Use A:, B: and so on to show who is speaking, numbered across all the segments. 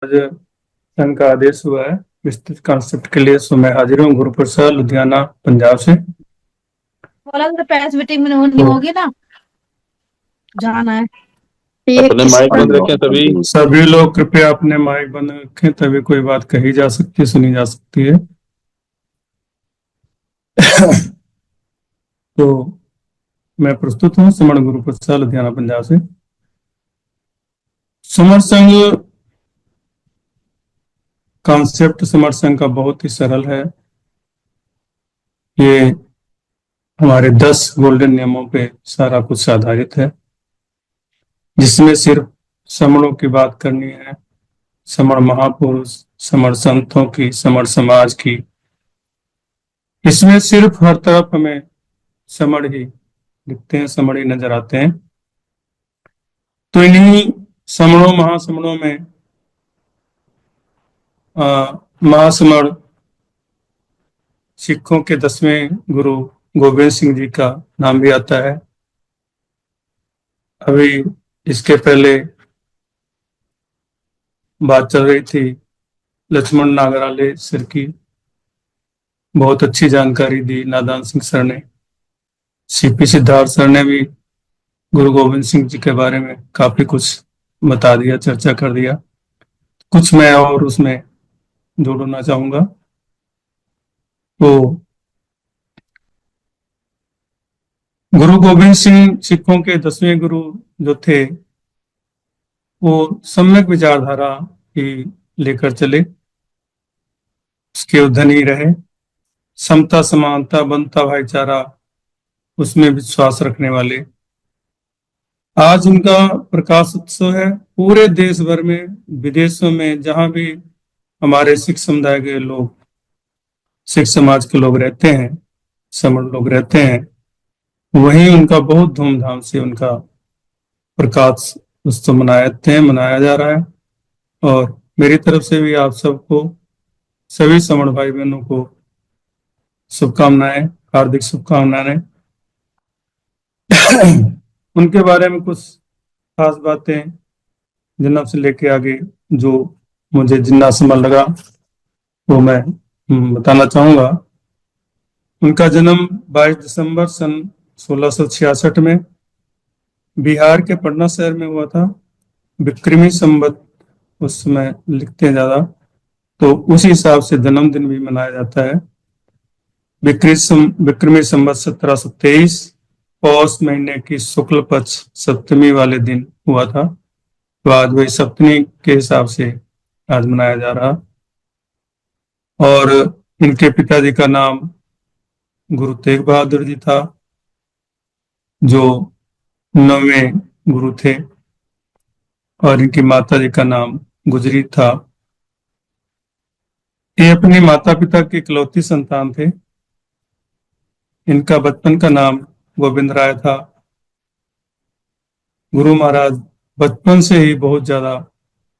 A: आज संघ का आदेश हुआ है विस्तृत कॉन्सेप्ट के लिए, सो मैं हाजिर हूँ गुरुप्रसाद लुधियाना पंजाब से।
B: बोला तो पैस मीटिंग में नहीं
A: तो
B: होगी ना, जाना है।
C: अपने माइक बंद रखें तभी।
A: सभी लोग कृपया अपने माइक बंद रखें, तभी कोई बात कही जा सकती है, सुनी जा सकती है। तो मैं प्रस्तुत हूँ समण गुरुप्रसाद लुधियाना पंजाब से। समर संघ कॉन्सेप्ट समर संघ का बहुत ही सरल है। ये हमारे 10 गोल्डन नियमों पे सारा कुछ आधारित है, जिसमें सिर्फ समणों की बात करनी है, समण महापुरुष, समण संतों की, समण समाज की। इसमें सिर्फ हर तरफ हमें समण ही दिखते हैं, समण ही नजर आते हैं। तो इन्हीं समणों महासमणों में महासमण सिखों के 10वें गुरु गोबिंद सिंह जी का नाम भी आता है। अभी इसके पहले बात चल रही थी लक्ष्मण नागराले सर की, बहुत अच्छी जानकारी दी नादान सिंह सर ने। सीपी सिद्धार्थ सर ने भी गुरु गोविंद सिंह जी के बारे में काफी कुछ बता दिया, चर्चा कर दिया। कुछ मैं और उसमें जोड़ना चाहूंगा। तो गुरु गोविंद सिंह सिखों के 10वें गुरु जो थे, वो सम्यक विचारधारा ही लेकर चले, उसके उद्धनी रहे। समता समानता बनता भाईचारा, उसमें विश्वास रखने वाले। आज उनका प्रकाश उत्सव है। पूरे देश भर में, विदेशों में, जहां भी हमारे सिख समुदाय के लोग, सिख समाज के लोग रहते हैं, समण लोग रहते हैं, वहीं उनका बहुत धूमधाम से उनका प्रकाश उत्सव मनाया जा रहा है। और मेरी तरफ से भी आप सबको, सभी समण भाई बहनों को शुभकामनाएं, हार्दिक शुभकामनाएं। उनके बारे में कुछ खास बातें जन्म से लेके आगे जो मुझे जिन्ना समझ लगा वो मैं बताना चाहूंगा। उनका जन्म 22 दिसंबर सन 1666 में बिहार के पटना शहर में हुआ था। विक्रमी संवत उस समय लिखते हैं ज्यादा, तो उसी हिसाब से जन्मदिन भी मनाया जाता है। विक्रमी संवत 1723 पौष महीने की शुक्ल पक्ष सप्तमी वाले दिन हुआ था। तो आज वही सप्तमी के हिसाब से आज मनाया जा रहा। और इनके पिताजी का नाम गुरु तेग बहादुर जी था, जो 9वें गुरु थे। और इनकी माता जी का नाम गुजरी था। ये अपने माता पिता की इकलौती संतान थे। इनका बचपन का नाम गोविंद राय था। गुरु महाराज बचपन से ही बहुत ज्यादा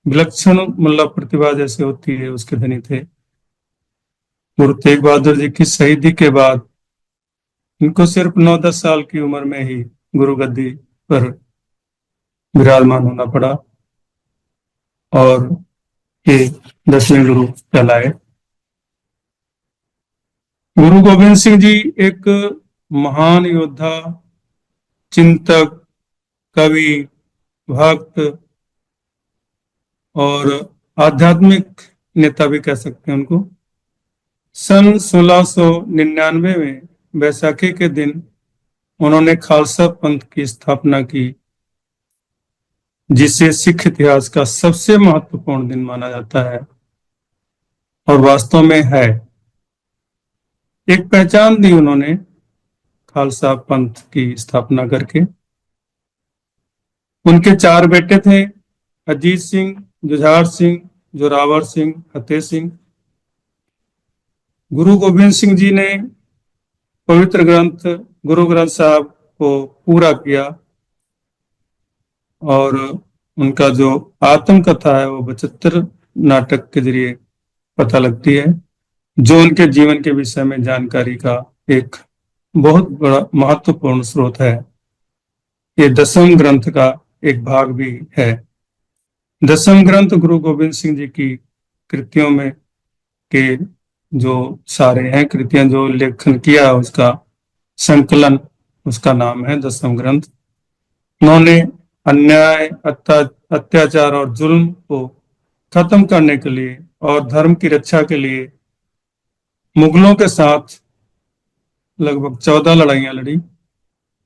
A: विलक्षण, मतलब प्रतिभा जैसे होती है, उसके धनी थे। गुरु तेग बहादुर जी की शहीदी के बाद इनको सिर्फ 9-10 साल की उम्र में ही गुरु गद्दी पर विराजमान होना पड़ा और ये 10वें गुरु कहलाए। गुरु गोविंद सिंह जी एक महान योद्धा, चिंतक, कवि, भक्त और आध्यात्मिक नेता भी कह सकते हैं उनको। सन 1699 में बैसाखी के दिन उन्होंने खालसा पंथ की स्थापना की, जिसे सिख इतिहास का सबसे महत्वपूर्ण दिन माना जाता है और वास्तव में है। एक पहचान दी उन्होंने खालसा पंथ की स्थापना करके। उनके 4 बेटे थे, अजीत सिंह, जुझार सिंह, जोरावर सिंह, फतेह सिंह। गुरु गोविंद सिंह जी ने पवित्र ग्रंथ गुरु ग्रंथ साहब को पूरा किया और उनका जो आत्मकथा है वो 75 नाटक के जरिए पता लगती है, जो उनके जीवन के विषय में जानकारी का एक बहुत बड़ा महत्वपूर्ण स्रोत है। ये 10वें ग्रंथ का एक भाग भी है। दसम ग्रंथ गुरु गोविंद सिंह जी की कृतियों में के जो सारे हैं, कृतियां जो लेखन किया उसका संकलन, उसका नाम है दसम ग्रंथ। उन्होंने अन्याय, अत्याचार और जुल्म को खत्म करने के लिए और धर्म की रक्षा के लिए मुगलों के साथ लगभग 14 लड़ाइयां लड़ी,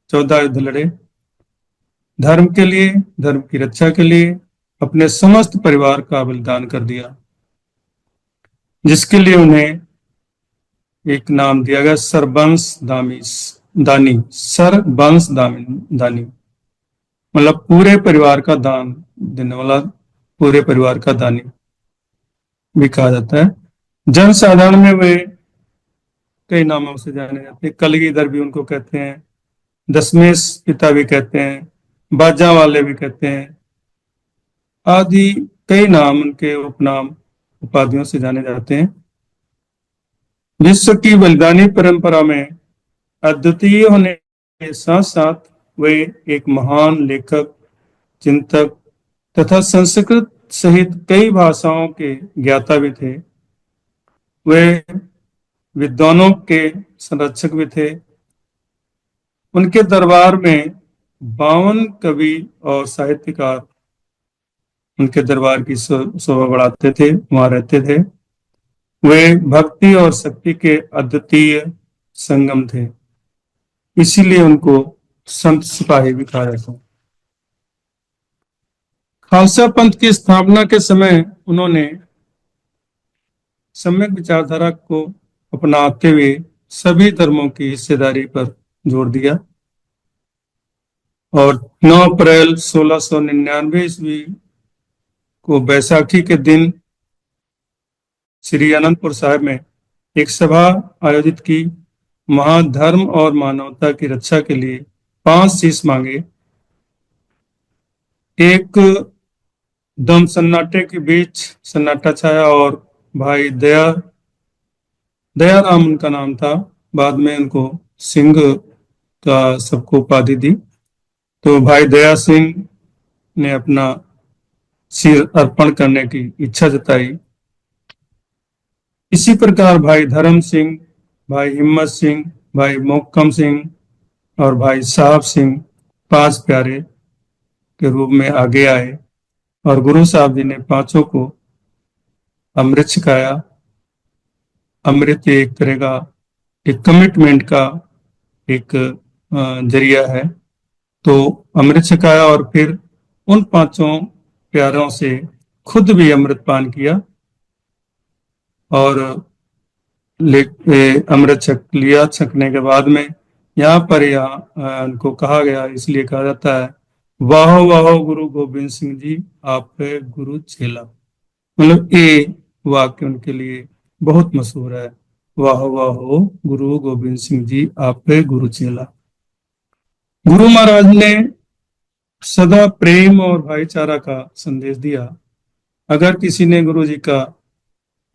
A: 14 युद्ध लड़े। धर्म के लिए, धर्म की रक्षा के लिए अपने समस्त परिवार का बलिदान कर दिया, जिसके लिए उन्हें एक नाम दिया गया सरबंश दानी, सरबंश दानी, मतलब पूरे परिवार का दान देने वाला, पूरे परिवार का दानी भी कहा जाता है। जन साधारण में वे कई नामों से जाने जाते हैं। कलगीधर भी उनको कहते हैं, दशमेश पिता भी कहते हैं, बाजा वाले भी कहते हैं, आदि कई नाम उनके उपनाम उपाधियों से जाने जाते हैं। विश्व की बलिदानी परंपरा में अद्वितीय होने के साथ साथ वे एक महान लेखक, चिंतक तथा संस्कृत सहित कई भाषाओं के ज्ञाता भी थे। वे विद्वानों के संरक्षक भी थे। उनके दरबार में 52 कवि और साहित्यकार उनके दरबार की शोभा बढ़ाते थे, वहां रहते थे। वे भक्ति और शक्ति के अद्वितीय संगम थे, इसीलिए उनको संत सिपाही भी कहा जाता है। खालसा पंथ की स्थापना के समय उन्होंने सम्यक विचारधारा को अपनाते हुए सभी धर्मों की हिस्सेदारी पर जोर दिया और 9 अप्रैल 1699 ईस्वी को बैसाखी के दिन श्री आनंदपुर साहिब में एक सभा आयोजित की। महाधर्म और मानवता की रक्षा के लिए 5 शीश मांगे। एक दम सन्नाटे के बीच सन्नाटा छाया और भाई दयाराम उनका नाम था, बाद में उनको सिंह का सबको उपाधि दी। तो भाई दया सिंह ने अपना सिर अर्पण करने की इच्छा जताई। इसी प्रकार भाई धर्म सिंह, भाई हिम्मत सिंह, भाई मोहकम सिंह और भाई साहब सिंह 5 प्यारे के रूप में आगे आए और गुरु साहब जी ने 5 को अमृत छिकाया। अमृत एक तरह का एक कमिटमेंट का एक जरिया है। तो अमृत छिकाया और फिर उन 5 प्यारों से खुद भी अमृत पान किया और अमृत छक लिया। छकने के बाद में यहाँ पर उनको कहा गया, इसलिए कहा जाता है वाह वाह गुरु गोविंद सिंह जी आप है गुरु चेला। मतलब ये वाक्य उनके लिए बहुत मशहूर है, वाह वाह गुरु गोविंद सिंह जी आप है गुरु चेला। गुरु महाराज ने सदा प्रेम और भाईचारा का संदेश दिया। अगर किसी ने गुरु जी का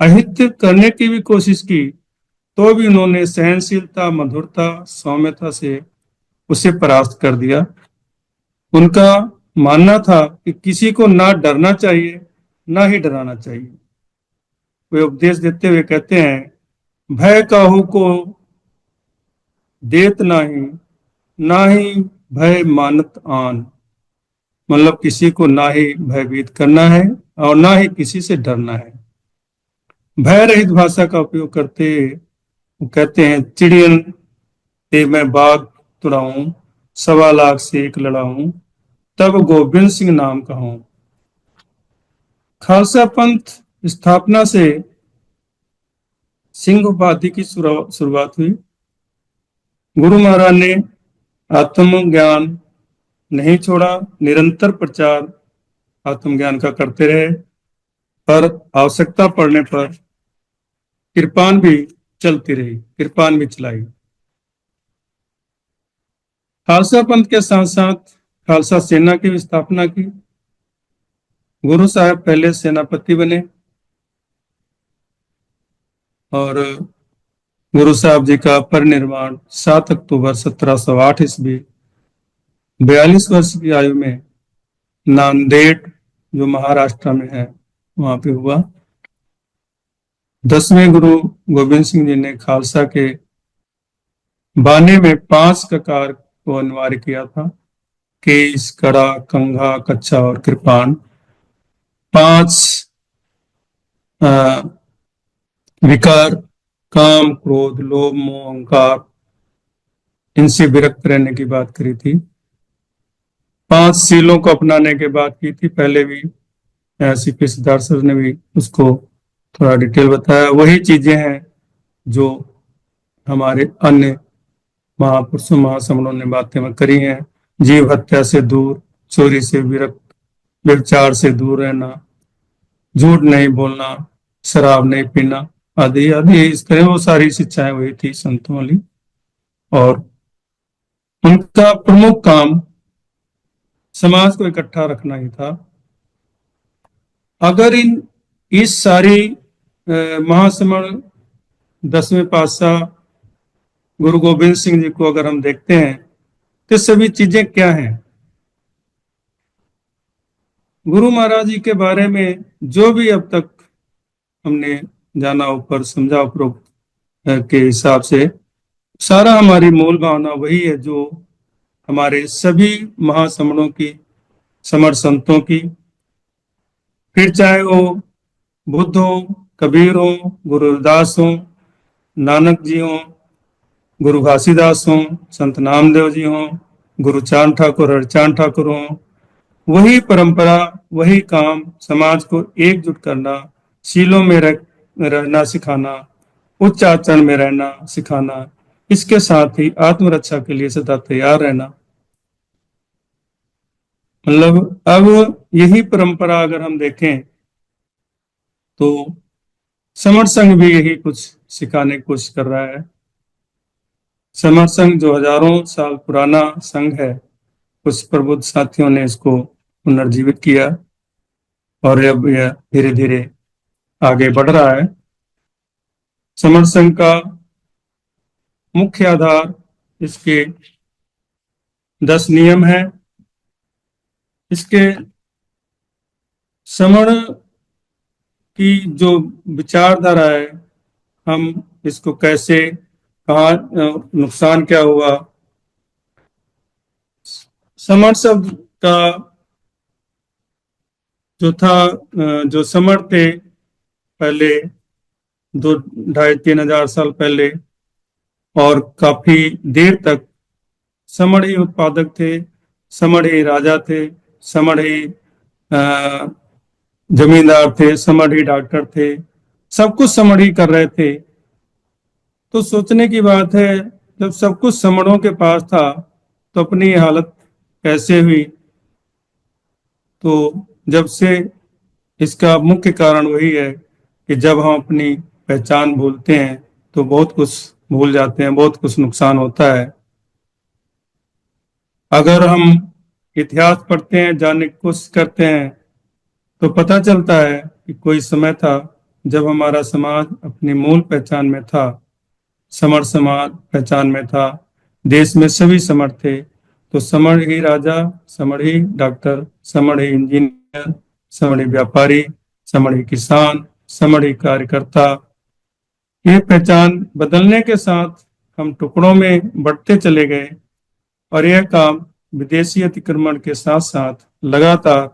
A: अहित करने की भी कोशिश की तो भी उन्होंने सहनशीलता, मधुरता, सौम्यता से उसे परास्त कर दिया। उनका मानना था कि किसी को ना डरना चाहिए ना ही डराना चाहिए। वे उपदेश देते हुए कहते हैं भय काहू को देत नाही, ना ही भय मानत आन। मतलब किसी को ना ही भयभीत करना है और ना ही किसी से डरना है। भय रहित भाषा का उपयोग करते वो कहते हैं चिड़ियन ते मैं बाघ तुड़ाऊं, 1.25 लाख से एक लड़ाऊं, तब गोविंद सिंह नाम कहूं। खालसा पंथ स्थापना से सिंह उपाधि की शुरुआत हुई। गुरु महाराज ने आत्मज्ञान नहीं छोड़ा, निरंतर प्रचार आत्मज्ञान का करते रहे, पर आवश्यकता पड़ने पर कृपान भी चलती रही, कृपान भी चलाई। खालसा पंथ के साथ साथ खालसा सेना की भी स्थापना की। गुरु साहब पहले सेनापति बने और गुरु साहब जी का परिनिर्वाण 7 अक्टूबर 1708 ईस्वी 42 वर्ष की आयु में नांदेड़ जो महाराष्ट्र में है वहां पे हुआ। 10वें गुरु गोविंद सिंह जी ने खालसा के बाने में 5 ककार को अनिवार्य किया था। केस, कड़ा, कंघा, कच्छा और कृपाण। 5 विकार, काम, क्रोध, लोभ, मोह, अहंकार, इनसे विरक्त रहने की बात करी थी। 5 सीलों को अपनाने की बात की थी। पहले भी सीपी सिद्धार्थ सर ने भी उसको थोड़ा डिटेल बताया। वही चीजें हैं जो हमारे अन्य महापुरुषों महासमणों ने बातें में करी हैं। जीव हत्या से दूर, चोरी से विरक्त, व्यभिचार से दूर रहना, झूठ नहीं बोलना, शराब नहीं पीना, आदि आदि इस तरह वो सारी शिक्षाएं वही थी संतों वाली। और उनका प्रमुख काम समाज को इकट्ठा रखना ही था। अगर इस सारी महासमण 10वें पातशाह गुरु गोविंद सिंह जी को अगर हम देखते हैं तो सभी चीजें क्या हैं? गुरु महाराज जी के बारे में जो भी अब तक हमने जाना, ऊपर समझा, उपरोक्त के हिसाब से सारा हमारी मूल भावना वही है जो हमारे सभी महासमणों की, समर संतों की, फिर चाहे वो बुद्ध हो, कबीर हो, गुरु रविदास हो, नानक जी हो, गुरु घासीदास हो, संत नामदेव जी हो, गुरु चांद ठाकुर, हरचांद ठाकुर हो, वही परंपरा, वही काम, समाज को एकजुट करना, शीलों में रहना सिखाना, उच्च आचरण में रहना सिखाना, इसके साथ ही आत्मरक्षा के लिए सदा तैयार रहना। मतलब अब यही परंपरा अगर हम देखें तो समर संघ भी यही कुछ सिखाने की कोशिश कर रहा है। समर संघ जो हजारों साल पुराना संघ है, कुछ प्रबुद्ध साथियों ने इसको पुनर्जीवित किया और अब यह धीरे धीरे आगे बढ़ रहा है। समर संघ का मुख्य आधार इसके 10 नियम है। इसके समण की जो विचारधारा है, हम इसको कैसे, कहाँ नुकसान क्या हुआ। समण शब्द का जो था, जो समण थे पहले 2-2,500-3,000 साल पहले और काफी देर तक समण ही उत्पादक थे, समण ही राजा थे, समण ही जमींदार थे, समण ही डॉक्टर थे, सब कुछ समण ही कर रहे थे। तो सोचने की बात है, जब सब कुछ समणों के पास था तो अपनी हालत कैसे हुई? तो जब से इसका मुख्य कारण वही है कि जब हम अपनी पहचान भूलते हैं तो बहुत कुछ भूल जाते हैं, बहुत कुछ नुकसान होता है। अगर हम इतिहास पढ़ते हैं, जानने की कोशिश करते हैं तो पता चलता है कि कोई समय था जब हमारा समाज अपनी मूल पहचान में था, समर समाज पहचान में था, देश में सभी समर थे। तो समर ही राजा, समर ही डॉक्टर, समर ही इंजीनियर, समर ही व्यापारी, समर ही किसान, समर ही कार्यकर्ता। ये पहचान बदलने के साथ हम टुकड़ों में बढ़ते चले गए और यह काम विदेशी अतिक्रमण के साथ साथ लगातार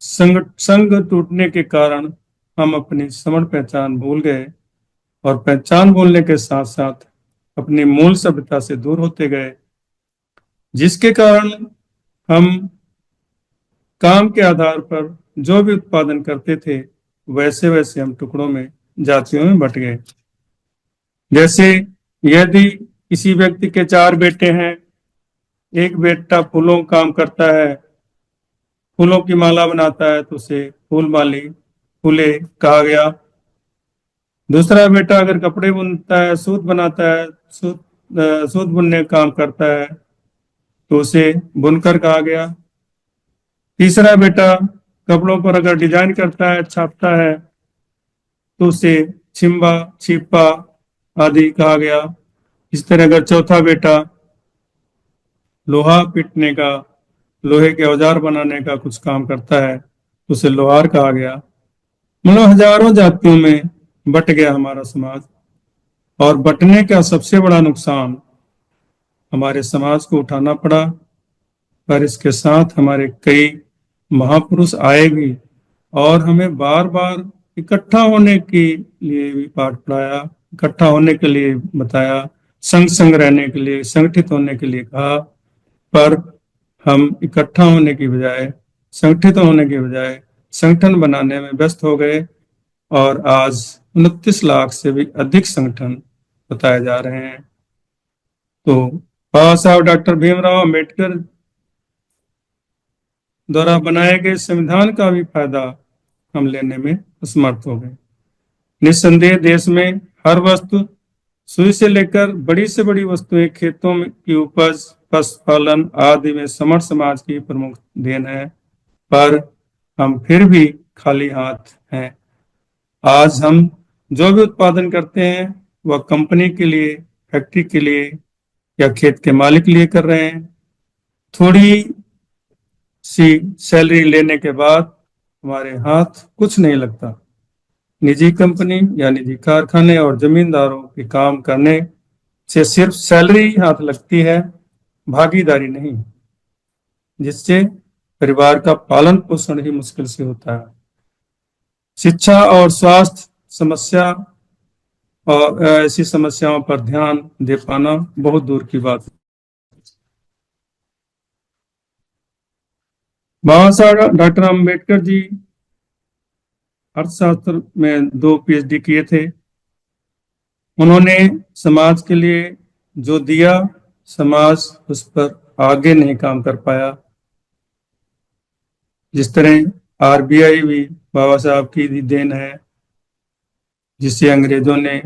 A: संघ टूटने के कारण हम अपनी समण पहचान भूल गए और पहचान भूलने के साथ साथ अपनी मूल सभ्यता से दूर होते गए, जिसके कारण हम काम के आधार पर जो भी उत्पादन करते थे वैसे वैसे हम टुकड़ों में, जातियों में बट गए। जैसे यदि किसी व्यक्ति के 4 बेटे हैं, एक बेटा फूलों का काम करता है, फूलों की माला बनाता है तो उसे फूल माली, फूले कहा गया। दूसरा बेटा अगर कपड़े बुनता है, सूत बनाता है, सूत बुनने का काम करता है तो उसे बुनकर कहा गया। तीसरा बेटा कपड़ों पर अगर डिजाइन करता है, छापता है तो उसे छिंबा, छिपा आदि कहा गया। इस तरह अगर चौथा बेटा लोहा पीटने का लोहे के औजार बनाने का कुछ काम करता है तो उसे लोहार कहा गया। मतलब हजारों जातियों में बट गया हमारा समाज। और बटने का सबसे बड़ा नुकसान हमारे समाज को उठाना पड़ा, पर इसके साथ हमारे कई महापुरुष आए भी और हमें बार बार इकट्ठा होने के लिए भी पाठ पढ़ाया, इकट्ठा होने के लिए बताया, संग संग रहने के लिए, संगठित होने के लिए कहा। पर हम इकट्ठा होने की बजाय, संगठित होने की बजाय संगठन बनाने में व्यस्त हो गए और आज 29 लाख से भी अधिक संगठन बताए जा रहे हैं। तो बाबा साहब डॉक्टर भीमराव अंबेडकर द्वारा बनाए गए संविधान का भी फायदा हम लेने में असमर्थ हो गए। निस्संदेह देश में हर वस्तु, सुई से लेकर बड़ी से बड़ी वस्तुएं, खेतों में की उपज, पशुपालन आदि में समर्थ समाज की प्रमुख देन है, पर हम फिर भी खाली हाथ हैं। आज हम जो भी उत्पादन करते हैं वह कंपनी के लिए, फैक्ट्री के लिए या खेत के मालिक के लिए कर रहे हैं। थोड़ी सी सैलरी लेने के बाद हमारे हाथ कुछ नहीं लगता। निजी कंपनी या निजी कारखाने और जमींदारों के काम करने से सिर्फ सैलरी ही हाथ लगती है, भागीदारी नहीं, जिससे परिवार का पालन पोषण ही मुश्किल से होता है। शिक्षा और स्वास्थ्य समस्या और ऐसी समस्याओं पर ध्यान दे पाना बहुत दूर की बात है। बाबा साहब डॉक्टर अम्बेडकर जी अर्थशास्त्र में 2 PhD किए थे। उन्होंने समाज के लिए जो दिया, समाज उस पर आगे नहीं काम कर पाया। जिस तरह RBI भी बाबा साहब की देन है, जिसे अंग्रेजों ने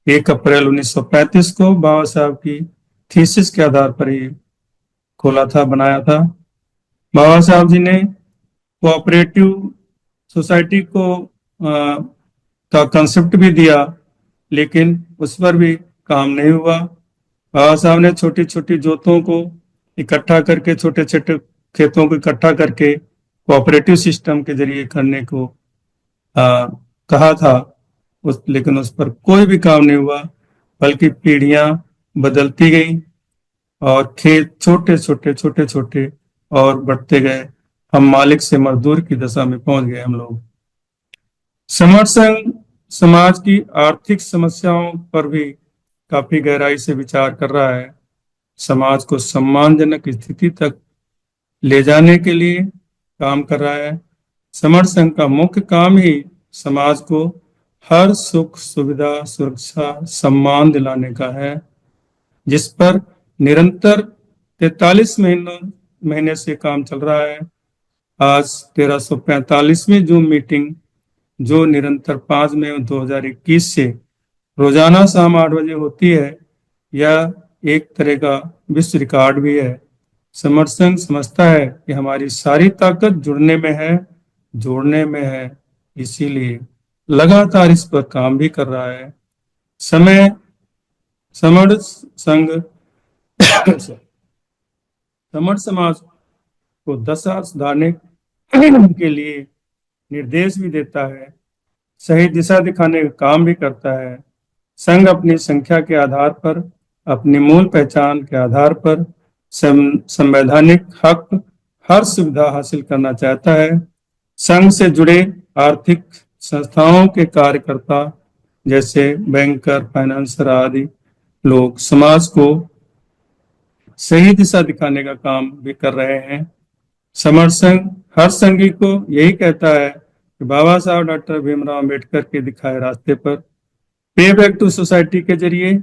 A: 1 अप्रैल 1935 को बाबा साहब की थीसिस के आधार पर ही खोला था, बनाया था। बाबा साहब जी ने कोऑपरेटिव सोसाइटी को का कंसेप्ट भी दिया, लेकिन उस पर भी काम नहीं हुआ। बाबा साहब ने छोटी छोटी जोतों को इकट्ठा करके, छोटे छोटे खेतों को इकट्ठा करके कोऑपरेटिव सिस्टम के जरिए करने को कहा था, लेकिन उस पर कोई भी काम नहीं हुआ, बल्कि पीढ़ियां बदलती गई और खेत छोटे छोटे और बढ़ते गए। हम मालिक से मजदूर की दशा में पहुंच गए हम लोग। समर्थ संघ समाज की आर्थिक समस्याओं पर भी काफी गहराई से विचार कर रहा है। समाज को सम्मानजनक स्थिति तक ले जाने के लिए काम कर रहा है। समर्थ संघ का मुख्य काम ही समाज को हर सुख सुविधा, सुरक्षा, सम्मान दिलाने का है, जिस पर निरंतर 43 महीने से काम चल रहा है। आज 1345वीं जूम मीटिंग, जो निरंतर 5 मई 2021 से रोजाना शाम 8 बजे होती है, यह एक तरह का विश्व रिकॉर्ड भी है। समर्थ संघ समझता है कि हमारी सारी ताकत जुड़ने में है, जोड़ने में है, इसीलिए लगातार इस पर काम भी कर रहा है। समर्थ संघ समर्थ समाज को दशा सुधारने के लिए निर्देश भी देता है, सही दिशा दिखाने का काम भी करता है। संघ अपनी संख्या के आधार पर, अपनी मूल पहचान के आधार पर संवैधानिक हक, हर सुविधा हासिल करना चाहता है। संघ से जुड़े आर्थिक संस्थाओं के कार्यकर्ता जैसे बैंकर, फाइनेंसर आदि लोग समाज को सही दिशा दिखाने का काम भी कर रहे हैं। समर्थ संघ हर संघी को यही कहता है कि बाबा साहब डॉक्टर भीमराव अंबेडकर के दिखाए रास्ते पर पे बैक टू सोसाइटी के जरिए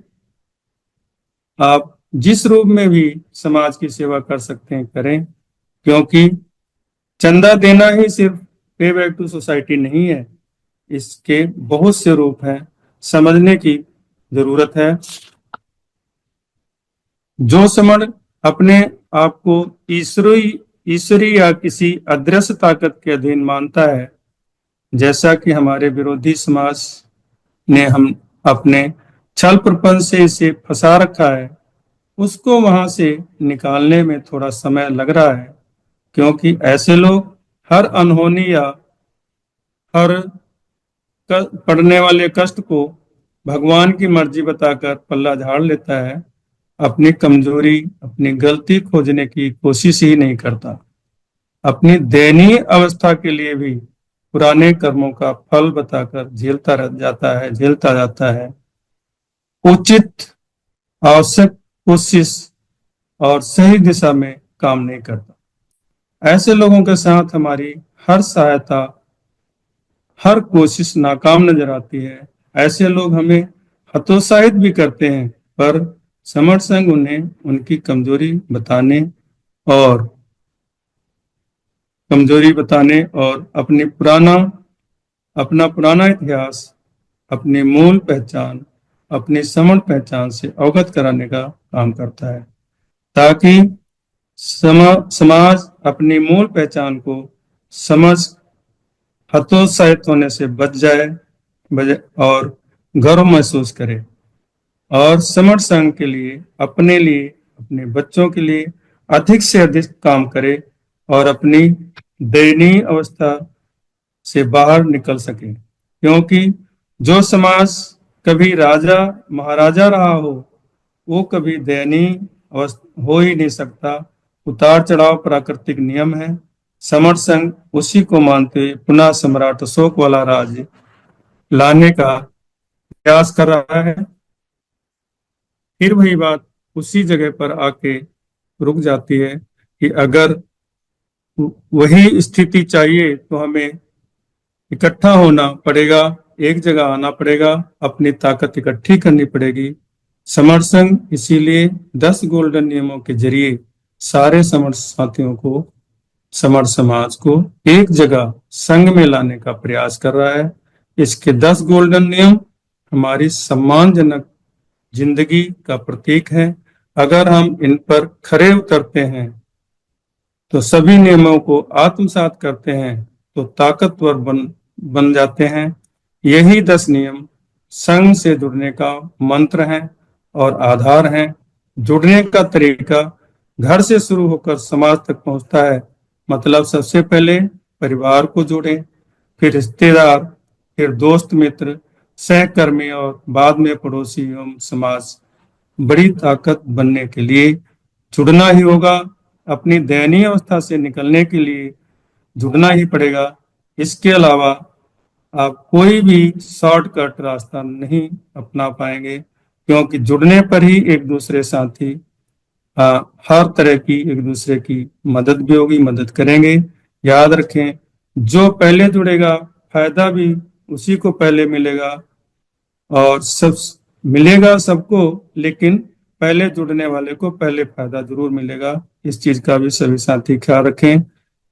A: आप जिस रूप में भी समाज की सेवा कर सकते हैं करें, क्योंकि चंदा देना ही सिर्फ पे बैक टू सोसाइटी नहीं है, इसके बहुत से रूप हैं, समझने की जरूरत है। जो समण अपने आप को ईश्वरी या किसी अदृश्य ताकत के अधीन मानता है, जैसा कि हमारे विरोधी समाज ने हम अपने छल प्रपंच से इसे फंसा रखा है, उसको वहां से निकालने में थोड़ा समय लग रहा है। क्योंकि ऐसे लोग हर अनहोनी या हर पड़ने वाले कष्ट को भगवान की मर्जी बताकर पल्ला झाड़ लेता है, अपनी कमजोरी, अपनी गलती खोजने की कोशिश ही नहीं करता। अपनी दयनीय अवस्था के लिए भी पुराने कर्मों का फल बताकर झेलता जाता है। उचित, आवश्यक कोशिश और सही दिशा में काम नहीं करता। ऐसे लोगों के साथ हमारी हर सहायता, हर कोशिश नाकाम नजर आती है। ऐसे लोग हमें हतोत्साहित भी करते हैं, पर समर्थ संघ उन्हें उनकी और कमजोरी बताने और अपना पुराना इतिहास, अपनी मूल पहचान, अपनी समर्थ पहचान से अवगत कराने का काम करता है, ताकि समाज अपनी मूल पहचान को समझ हतोत्साहित होने से बच जाए और गर्व महसूस करे और समर्थ संघ के लिए, अपने बच्चों के लिए अधिक से अधिक काम करे और अपनी दयनीय अवस्था से बाहर निकल सके। क्योंकि जो समाज कभी राजा महाराजा रहा हो, वो कभी दयनीय हो ही नहीं सकता। उतार चढ़ाव प्राकृतिक नियम है। समर्थ संघ उसी को मानते हुए पुनः सम्राट अशोक वाला राज्य लाने का प्रयास कर रहा है। फिर वही बात उसी जगह पर आके रुक जाती है कि अगर वही स्थिति चाहिए तो हमें इकट्ठा होना पड़ेगा, एक जगह आना पड़ेगा, अपनी ताकत इकट्ठी करनी पड़ेगी। समर्थ संघ इसीलिए 10 गोल्डन नियमों के जरिए सारे समर्थ साथियों को, समर्थ समाज को एक जगह संघ में लाने का प्रयास कर रहा है। इसके 10 गोल्डन नियम हमारी सम्मानजनक जिंदगी का प्रतीक है। अगर हम इन पर खरे उतरते हैं तो सभी नियमों को आत्मसात करते हैं तो ताकतवर बन जाते हैं। यही 10 नियम संघ से जुड़ने का मंत्र है और आधार है। जुड़ने का तरीका घर से शुरू होकर समाज तक पहुंचता है। मतलब सबसे पहले परिवार को जोड़ें, फिर रिश्तेदार, फिर दोस्त मित्र, सहकर्मी और बाद में पड़ोसी एवं समाज। बड़ी ताकत बनने के लिए जुड़ना ही होगा। अपनी दयनीय अवस्था से निकलने के लिए जुड़ना ही पड़ेगा। इसके अलावा आप कोई भी शॉर्टकट रास्ता नहीं अपना पाएंगे, क्योंकि जुड़ने पर ही एक दूसरे साथी हर तरह की एक दूसरे की मदद भी होगी, मदद करेंगे। याद रखें, जो पहले जुड़ेगा फायदा भी उसी को पहले मिलेगा और सब मिलेगा सबको, लेकिन पहले जुड़ने वाले को पहले फायदा जरूर मिलेगा। इस चीज का भी सभी साथी ख्याल रखें।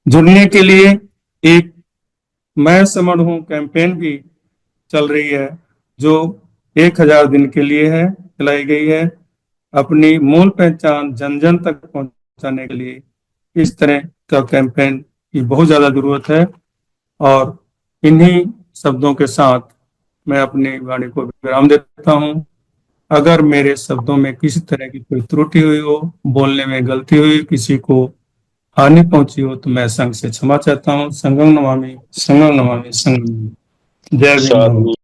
A: जुड़ने के लिए एक मैं समर्थ हूं कैंपेन भी चल रही है, जो 1000 दिन के लिए है, चलाई गई है। अपनी मूल पहचान जन जन तक पहुंचाने के लिए इस तरह का कैंपेन की बहुत ज्यादा जरूरत है। और इन्हीं शब्दों के साथ मैं अपनी वाणी को विराम देता हूं। अगर मेरे शब्दों में किसी तरह की कोई त्रुटि हुई हो, बोलने में गलती हुई, किसी को हानि पहुंची हो, तो मैं संघ से क्षमा चाहता हूँ। संगम नमामि, संगम नमामि, संगम नमामि। जय भीम।
C: साधु।